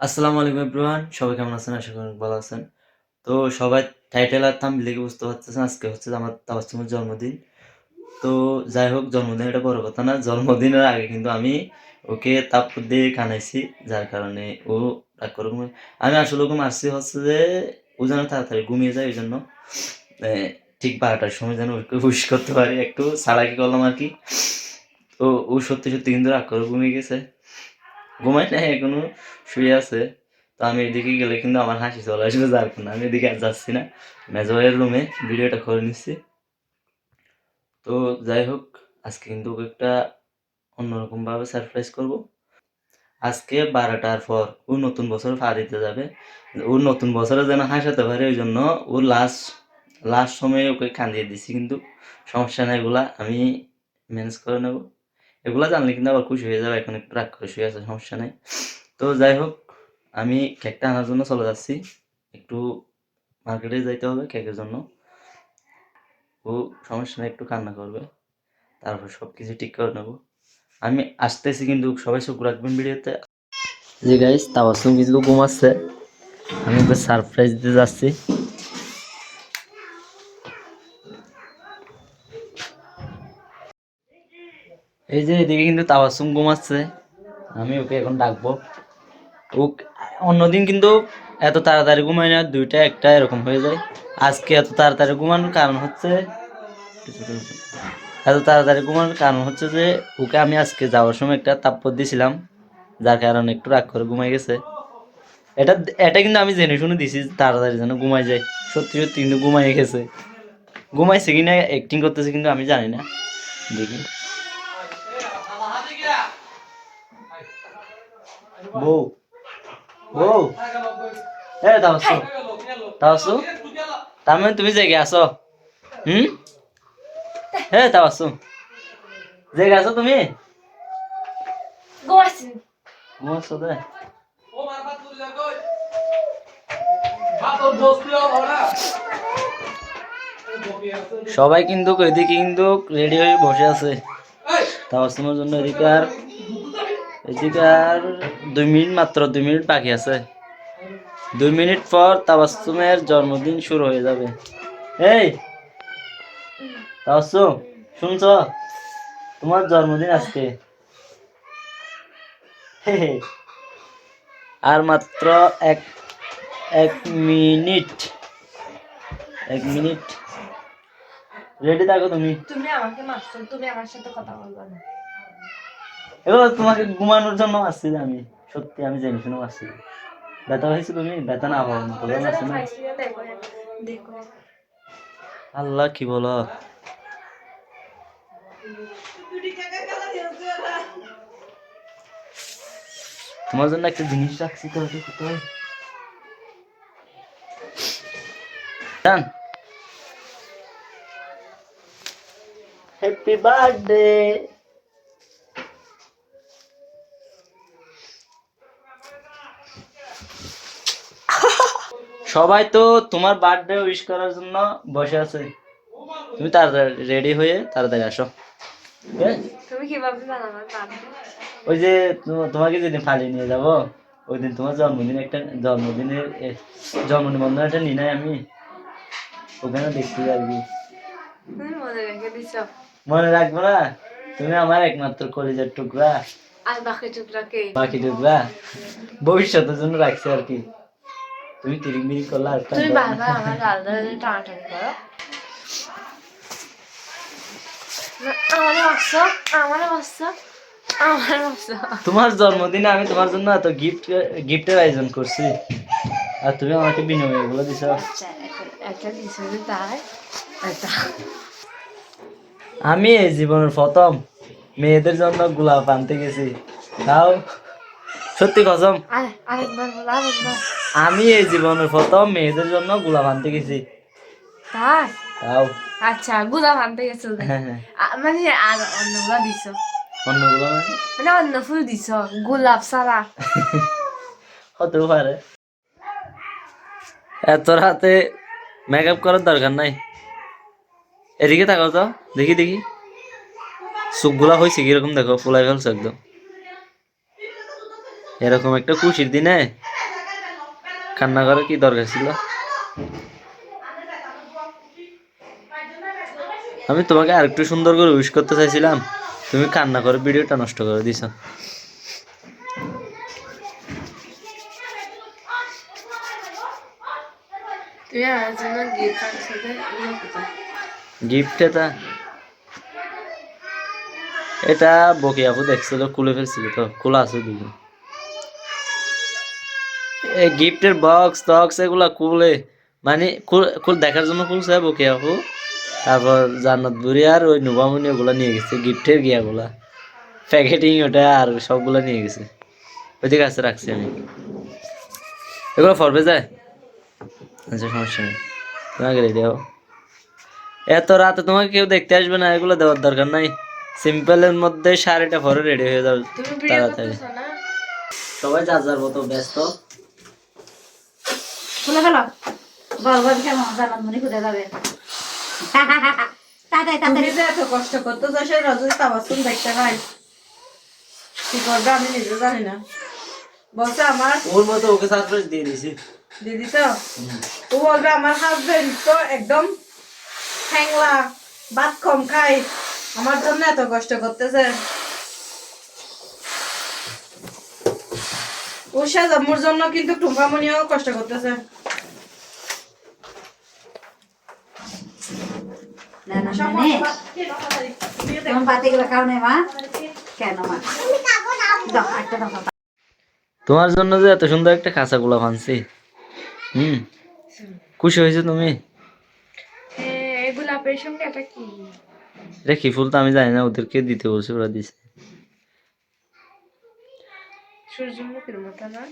আসসালামু আলাইকুম এভরিওয়ান, সবাই কেমন আছেন? আশা করি ভালো আছেন। তো সবাই টাইটেল আর থাম্বনেল দেখে বুঝতে পারতেছেন আজকে হচ্ছে আমার তাবাসসুমের জন্মদিন। তো যাই হোক, জন্মদিন এটা বড় কথা না। জন্মদিনের আগে কিন্তু আমি ওকে থাপ্পড় দিয়ে কানাইছি, যার কারণে ও রাগ করে ঘুমায়। আমি আসলে ওকে মারছি হচ্ছে যে ও যেন তাড়াতাড়ি ঘুমিয়ে যায়, ওই জন্য ঠিক 12টার সময় যেন ওকে হুশ করতে পারি, একটু চালাকি করলাম আর কি। তো ও সত্যি সত্যি কিন্তু রাগ করে ঘুমিয়ে গেছে, ঘুমায় নাই এখনো, শুয়ে আছে। তো আমি এদিকে গেলে কিন্তু আমার হাসি চলে আসবে, যার কারণে আমি এদিকে আর যাচ্ছি না। মেজো ভাইয়ের রুমে ভিডিওটা করে নিচ্ছি। তো যাই হোক, আজকে কিন্তু ওকে একটা অন্যরকম ভাবে সারপ্রাইজ করব। আজকে 12টার পর ও নতুন বছর পা দিতে যাবে। ওর নতুন বছরে যেন হাসাতে পারে, ওই জন্য ওর লাস্ট লাস্ট সময়ে ওকে কাঁদিয়ে দিছি, কিন্তু সমস্যা নাই, এগুলা আমি ম্যানেজ করে নেব। এগুলা জানলে কিন্তু আবার খুশি হয়ে যাবে, এখন একটু রাগ করে শুয়ে আছে, সমস্যা নেই। তো যাই হোক, আমি কেকটা আনার জন্য চলে যাচ্ছি। একটু মার্কেটে যাইতে হবে কেকের জন্য। ও সমস্যা নেই, একটু কান্না করবে, তারপর সব কিছু ঠিক করে নেবো। আমি আসতেছি, কিন্তু সবাই চোখ রাখবেন ভিডিওতে। জি গাইস, তাবাসসুম কিন্তু ঘুমাচ্ছে, আমি ওকে সারপ্রাইজ দিতে যাচ্ছি। এই যে এদিকে কিন্তু তাবাসসুম ঘুমাচ্ছে, আমি ওকে এখন ডাকবো। ও অন্যদিন কিন্তু এত তাড়াতাড়ি ঘুমায় না, 2টা 1টা এরকম হয়ে যায়। আজকে এত তাড়াতাড়ি ঘুমানোর কারণ হচ্ছে যে ওকে আমি আজকে যাওয়ার সময় একটা থাপ্পড় দিয়েছিলাম, যার কারণে একটু রাগ করে ঘুমাই গেছে। এটা এটা কিন্তু আমি জেনে শুনে দিছি তাড়াতাড়ি যেন ঘুমাই যায়, সত্যি সত্যি কিন্তু ঘুমাই গেছে। ঘুমাইছে কিনা অ্যাক্টিং করতেছে কিন্তু আমি জানি না। দেখি বউ, বউ, তাওসু, তাওসু, তার মানে তুমি জেগে আসো? হুম, তাওসু, জেগে আসো তুমি? ঘুমাচ্ছো তো? সবাই কিন্তু এদিকে কিন্তু রেডি হয়ে বসে আছে তাবাসসুমের জন্য। এদিকে আর 2 মিনিট, মাত্র 2 মিনিট বাকি আছে। 2 মিনিট পর তাবাসসুমের জন্মদিন শুরু হয়ে যাবে। এই তাবাসসুম, শুনছো? তোমার জন্মদিন আজকে। আর মাত্র এক এক মিনিট, 1 মিনিট রেডি থাকো তুমি। তুমি আমাকে মারছো, তুমি আমার সাথে কথা বলবা না। এগুলো তোমাকে ঘুমানোর জন্য আসছি আমি, সত্যি আমি জেনে শুনে আসছি। ব্যথা হয়েছে, তুমি ব্যথা না হওয়ার মতো আছে না। দেখো দেখো, আল্লাহ, কি বলো? তোমার জন্য একটা জিনিস রাখছি, তো ওটা কোথায়? ডান। Happy birthday. সবাই তো তোমার বার্থডে উইশ করার জন্য বসে আছে, তুমি তাড়াতাড়ি রেডি হয়ে তাড়াতাড়ি আসো। তুমি কিভাবে জানো আমার বার্থডে? ওই যে তোমাকে যেদিন ফালিয়ে নিয়ে যাবো, ওই দিন তোমার জন্মদিন একটা নি নাই আমি, ওখানে দেখছি আর কি। তুমি মনে রেখে দিছো। মনে রাখবো না? তুমি আমার একমাত্র কলিজার টুকরা। আর বাকি টুকরাকে বাকি টুকরা ভবিষ্যতের জন্য রাখছি আর কি। তুমি তিরিং করলে আর তুমি বারবার আমার গাল ধরে টানাটানি করো। আমারে মারছো, আমারে মারছো, আমারে মারছো। তোমার জন্মদিনে আমি তোমার জন্য এত গিফটের আয়োজন করছি, আর তুমি আমাকে বিনিময়ে এগুলো দিছো। আচ্ছা, একটা দিছো যে তাই এটা। আমি এই জীবনের প্রথম মেয়েদের জন্য গোলাপ আনতে গেছি, তাও সত্যি কসম, আরেকবার বলো, আরেকবার। আমি এই জীবনের প্রথম মেয়েদের জন্য গোলাপ আনতে গেছি, তাই? তাও। আচ্ছা, গোলাপ আনতে গেছো? হ্যাঁ হ্যাঁ, মানে আর অন্যগুলা দিছো? অন্যগুলো মানে অন্য ফুল দিছো, গোলাপ ছাড়া? হতেও পারে। এত রাতে মেকআপ করার দরকার নাই। এদিকে তাকাও তো, দেখি দেখি চোখগুলা হয়েছে কিরকম, দেখো ফুলাই ফেলছে একদম। এরকম একটা খুশির দিনে কান্না করার কি দরকার ছিল? আমি তোমাকে আরেকটু সুন্দর করে উইশ করতে চাইছিলাম, তুমি কান্না করে ভিডিওটা নষ্ট করে দিছো। তুই আমার জন্য গিফট আনছো যে এগুলো কোথায়? গিফট এটা বকি আপু দেখছিল, খুলে ফেলছিল, তো খোলা আছে দুজন। এই গিফটের বক্স টক্স এগুলা খুলে মানে দেখার জন্য খুলছে বকি আপু। তারপর জান্নাত বুড়ি আর ওই নুবামনি ওগুলা নিয়ে গেছে, গিফটের গিয়াগুলা প্যাকেটিং ওটা আর সবগুলা নিয়ে গেছে। ওইদিকে আছে, রাখছি আমি। এগুলো ফরবে যায়, আচ্ছা সমস্যা নেই, তোমাকে রেডি হও। এত রাতে তোমাকে কেউ দেখতে আসবে না, এগুলো দেওয়ার দরকার নাই। সিম্পলের মধ্যে শাড়িটা পরে রেডি হয়ে যাও তুমি ভিডিও তাড়াতাড়ি। করতেছো না? সবাই যার যার মতো ব্যস্ত। খুলে ফেলো। বল বল কেমন জানান মনে খুঁজে যাবে। তাড়াতাড়ি তুমি তাড়াতাড়ি। যে এত কষ্ট করতে যাও সেই রজনী তাবাসসুম দেখতে পাই, কি করবে আমি নিজে জানি না। বলছে আমার ওর মতো ওকে সারপ্রাইজ দিয়ে দিয়েছি। দিদি তো ও বলবে আমার হাজবেন্ড তো একদম হ্যাংলা, ভাত কম খায়, আমার জন্য এত কষ্ট করতেছে। ও সাজামুর জন্য কিন্তু টুম্পামনিও কষ্ট করতেছে। না না মানে তোমার বাতিগুলো খাও নাই মা? কেন মা? দাও একটা দাও বাবা। তোমার জন্য যে এত সুন্দর একটা খাঁচা গোলাপ আনছি। খুশি হয়েছে তুমি? এই গোলাপের সঙ্গে এটা কি? এটা কি ফুল তো আমি জানি না, ওদেরকে দিতে বলছে, ওরা দিছে। সূর্যমুখীর মতো না?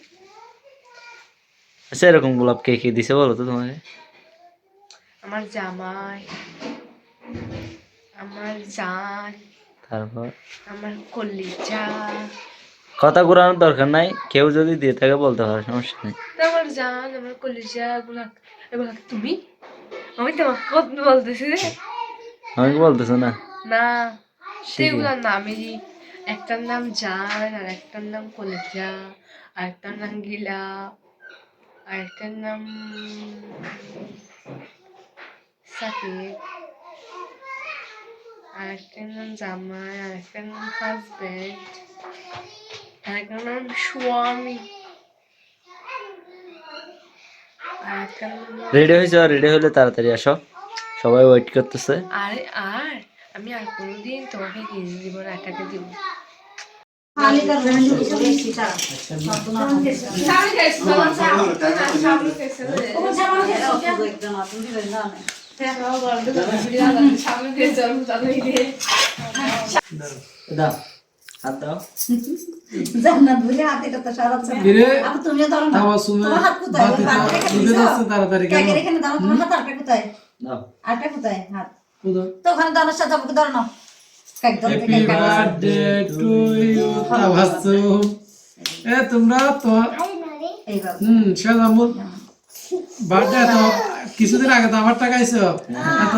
আচ্ছা এরকম গোলাপ কে কে দিছে বলো তো তোমাকে? আমার জামাই, আমার জান, তারপর আমার কলিজা। কথা ঘুরানোর দরকার নাই, কেউ যদি দিয়ে থাকে বলতে পারে, সমস্যা নেই। আমার জান, আমার কলিজা, এগুলা এগুলা তুমি? আমি তোমাকে কত বলতেছি রে? আমাকে বলতেছো না? না, ঠিক সেগুলোর নামই একটার নাম জান, আর একটার নাম কলিজা, আর একটার নাম গিলা, আর একটার নাম সাকিব, আর একটার নাম জামাই, আর একটার নাম হাজবেন্ড, আর একটার নাম স্বামী, আর একটার নাম রেডি হয়েছো? রেডি হলে তাড়াতাড়ি আসো, সবাই ওয়েট করতেছে। আর আর আমি আর কোনোদিন তোমাকে কিনে দিব না, এটাকে দিব। খালি তো রেমেন দিছি করে এসেছি তারা। ও জামা খেয়েছো? দাও, হাত দাও। জান্নাত বলে হাতে তো সারাচ্ছে না। আপু তুমিও ধরো না। তোমার হাত কোথায়? কেকের এখানে দাও, তোমার হাত আরটা কোথায়? দাও। আরটা কোথায় হাত? তো ওখানে দাও, সাথে আপুকে ধরো না। কেক ধরো, হ্যাপি কেক কাটো। Birthday to you Tabassum. তোমরা তো এইভাবে। শাহজামুল বার্থডে তো কিছুদিন আগে তো আমার টাকা আইছো, এত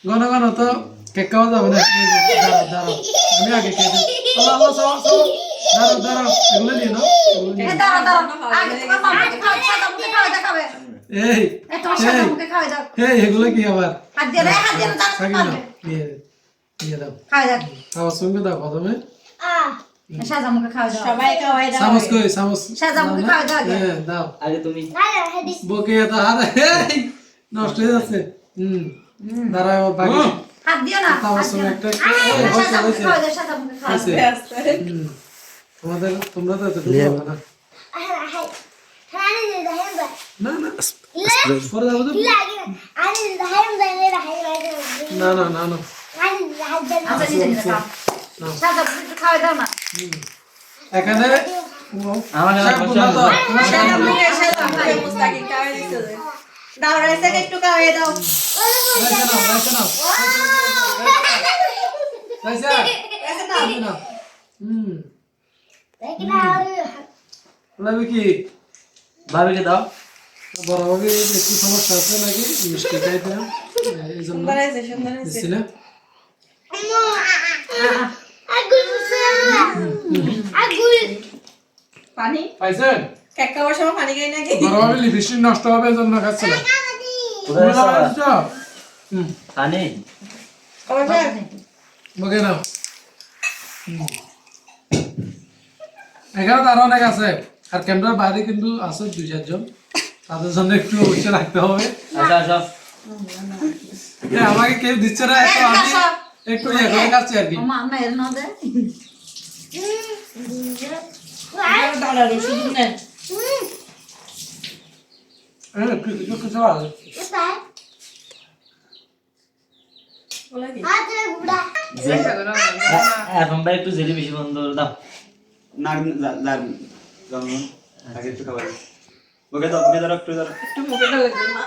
ঘন ঘন তো কেক খাওয়া যাবে না। দাঁড়াও দাঁড়াও, আমি আগে খেয়ে দিই। আল্লাহ আল্লাহ সব দাঁড়াও দাঁড়াও, এগুলো নিয়ে নাও, এগুলো নিয়ে নাও। দাঁড়াও দাঁড়াও, আগে তোমার মামাকে খাওয়াই, সাদা মুখে খাওয়াই দেখাবে। এই তোমার সাদা মুখে খাওয়াই দাও। এই এগুলো কি আবার হাত দিয়ে দাও, হাত দিয়ে দাও, সাকি দাও। নাও, নিয়ে নিয়ে দাও। খাওয়াই দাও। তাবাসসুমকে দাও প্রথমে। সাদা মুখে খাওয়াই দাও। চামচ কই চামচ? সাদা মুখে খাওয়াই দাও আগে। হ্যাঁ দাও। আগে তুমি। বকে তো হাত এই, নষ্ট হয়ে যাচ্ছে। দাঁড়াও আমার বাকি হাত দিও না। তাবাসসুম একটা সাদা মুখে খাওয়াই দাও, সাদা মুখে খাওয়াই দাও। তোমাদের তোমরা তো এতটুকু হবে না। না না পরে যাবো তো। না না না না আচ্ছা নিজে নিজে খাও। সাদা মুখে একটু খাওয়াই দাও না। এখানে আমার শাক বোনা তো তোমার শাক বোনা। দাও রাইসে একটু খাওয়াই দাও। রাইসা নাও রাইসা নাও রাইসা নাও। লাগবে কি? ভাবিকে দাও। বড় ভাবে একটু সমস্যা আছে নাকি মিষ্টি খাইতে এই জন্য দিচ্ছি না। পানি পাইছেন কেক খাওয়ার সময় পানি খাই নাকি বড় ভাবে লিপস্টিক নষ্ট হবে এজন্য খাচ্ছিলাম কোথায় তোমরা যাচ্ছ? আসছো? পানি ওকে নাও এখানে তো আরো অনেক আছে আর ক্যামেরার বাইরে কিন্তু আছে 2-4 জন তাদের জন্য একটু অবশ্যই রাখতে হবে আসো আসো আমাকে কেউ দিচ্ছে না তো আমি একটু ইয়ে করে খাচ্ছি আর কি মা মা এর না দে দাঁড়ালো শুধু নেন কিছু কিছু আছে এখন ভাই একটু জেলি বেশি বন্ধ করে দাও ওকে ধরো একটু ধরো একটু মুখে ঢালে দিন না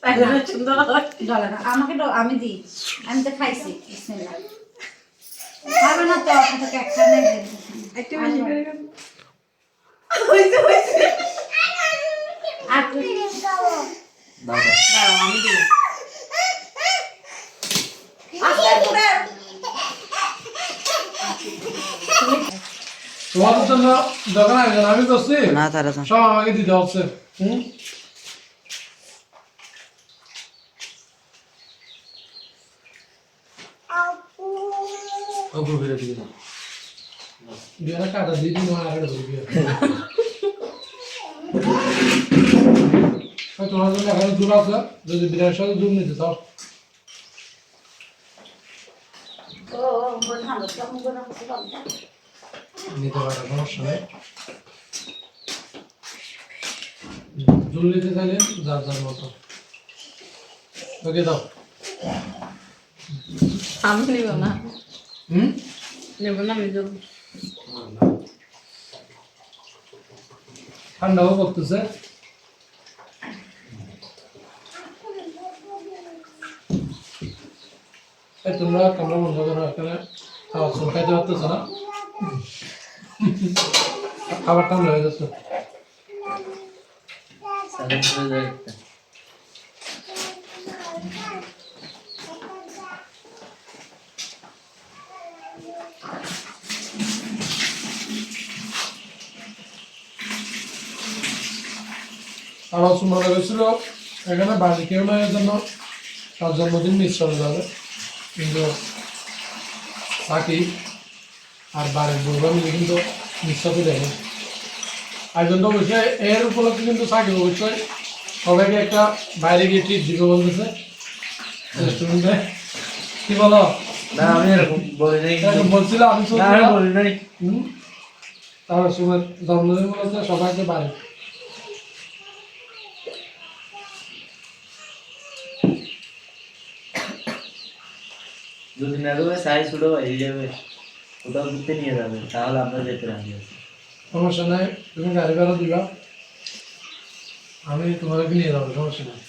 তাহলে সুন্দর হয় ডলে না আমাকে আমি দিই আমি তো খাইছি বিসমিল্লাহ খাবে না তো আপনি তো কেক খান না একটু বেশি করে খান। আর দাও দাও দাঁড়াও আমি দিই আস্তে করে তোমাদের জন্য দোকান আছে আমি করছি না তারা সব আমাকে দিতে হচ্ছে ওপর ফিরে দিয়ে দাও বিয়ারা কাটা দিয়ে দিন আর বিয়া তোমার জন্য এখানে দূর আছে যদি বিরাটের সাথে দূর নিতে চাও ও বল ভালো কেমন করে হচ্ছে বলটা নিতে পারো সমস্যা নেই দূর নিতে চাইলে যার যার মতো ওকে দাও আমি নিব না হুম নেব না আমি দেবো ঠান্ডাও করতেছে তোমরা ক্যামেরা বন্ধ করো এখানে খাওয়া শুরু খাইতে পারতেছ না খাবার ঠান্ডা হয়ে যাচ্ছে সাইলেন্ট হয়ে যায় একটা। আমার মনে হয়েছিল এখানে বাড়ি কেউ না এর জন্য তার জন্মদিন মিস করে যাবে কিন্তু সাকিব আর বাড়ির বউরা মিলে কিন্তু মিস করতে দেয়নি আর জন্য অবশ্যই এর উপলক্ষে কিন্তু সাকিব অবশ্যই সবাইকে একটা বাইরে গিয়ে ট্রিট দিবে বলতেছে রেস্টুরেন্টে কি বলো না আমি এরকম বলি নাই এরকম বলছিল আমি না আমি বলি নাই তারপর সময় জন্মদিন বলেছে সবাইকে বাড়ি যদি না দেবে সাইজ ছোট হয়ে যাবে কোথাও ঘুরতে নিয়ে যাবে তাহলে আমরা যেতে রাজি আছি সমস্যা নাই তুমি গাড়ি ভাড়া দিবা আমি তোমাদেরকে নিয়ে যাবো সমস্যা নাই